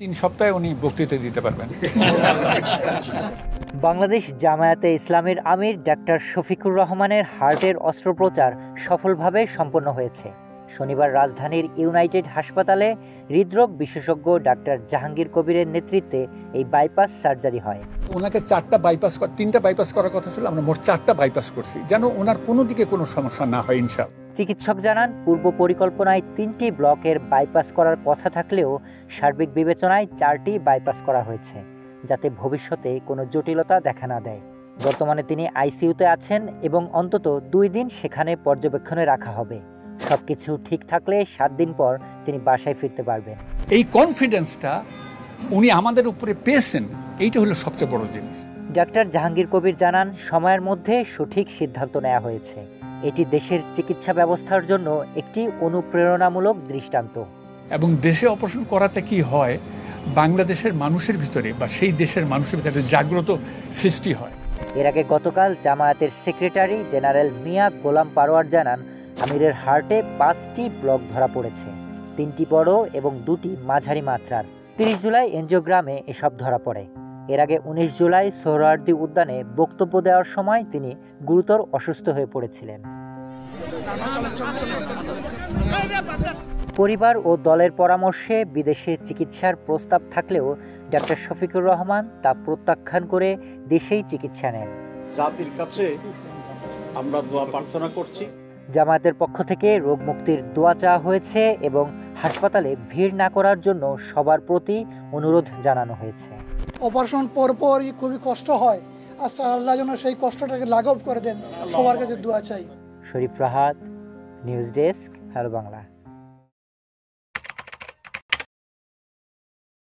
3 সপ্তাহে উনি বক্তৃতা দিতে পারবেন। বাংলাদেশ জামায়াতে ইসলামীর আমির ডাক্তার শফিকুর রহমানের হার্টের অস্ত্রোপচার সফলভাবে সম্পন্ন হয়েছে। শনিবার রাজধানীর ইউনাইটেড হাসপাতালে হৃদরোগ বিশেষজ্ঞ ডাক্তার জাহাঙ্গীর কবিরের নেতৃত্বে এই বাইপাস সার্জারি হয়। ওনাকে 3টা বাইপাস করার কথা ছিল, আমরা মোট 4টা বাইপাস করছি, যেন ওনার কোনো দিকে কোনো সমস্যা না হয় ইনশাআল্লাহ। চিকিৎসক জানান, পূর্ব পরিকল্পনায় 3টি ব্লকের বাইপাস করার কথা থাকলেও সার্বিক বিবেচনায় 4টি বাইপাস করা হয়েছে, যাতে ভবিষ্যতে কোনো জটিলতা দেখা না দেয়। বর্তমানে তিনি আইসিইউতে আছেন এবং অন্তত 2 দিন সেখানে পর্যবেক্ষণে রাখা হবে। সবকিছু ঠিক থাকলে 7 দিন পর তিনি বাসায় ফিরতে পারবেন। এই কনফিডেন্সটা উনি আমাদের উপরে পেয়েছেন, এইটা হলো সবচেয়ে বড় জিনিস। ডাক্তার জাহাঙ্গীর কবির জানান, সময়ের মধ্যে সঠিক সিদ্ধান্ত নেওয়া হয়েছে। এটি দেশের চিকিৎসা ব্যবস্থার জন্য একটি অনুপ্রেরণামূলক দৃষ্টান্ত। এবং দেশে অপারেশন করাতে কি হয়, বাংলাদেশের মানুষের ভিতরে বা সেই দেশের মানুষের ভিতরে জাগ্রত সৃষ্টি হয়। এর আগে গতকাল জামায়াতের সেক্রেটারি জেনারেল মিয়া গোলাম পারোয়ার জানান, আমিরের হার্টে 5টি ব্লক ধরা পড়েছে, 3টি বড় এবং 2টি মাঝারি মাত্রার। 30 জুলাই এনজিওগ্রামে এসব ধরা পড়ে। এর আগে 19 জুলাই সোহরাওয়ার্দী উদ্যানে বক্তব্য দেওয়ার সময় তিনি গুরুতর অসুস্থ হয়ে পড়েছিলেন। পরিবার ও দলের পরামর্শে বিদেশে চিকিৎসার প্রস্তাব থাকলেও ডাক্তার শফিকুর রহমান তা প্রত্যাখ্যান করে দেশেই চিকিৎসা নেন। জাতির কাছে আমরা দোয়া প্রার্থনা করছি। জামায়াতের পক্ষ থেকে রোগ মুক্তির দোয়া চাওয়া হয়েছে এবং হাসপাতালে ভিড় না করার জন্য সবার প্রতি অনুরোধ জানানো হয়েছে। অপারেশন পরপরই খুবই কষ্ট হয়, আচ্ছা আল্লাহ যেন সেই কষ্টটাকে লাঘব করে দেন, সবার কাছে দোয়া চাই। Sharif Rahat, news desk, hello Bangla.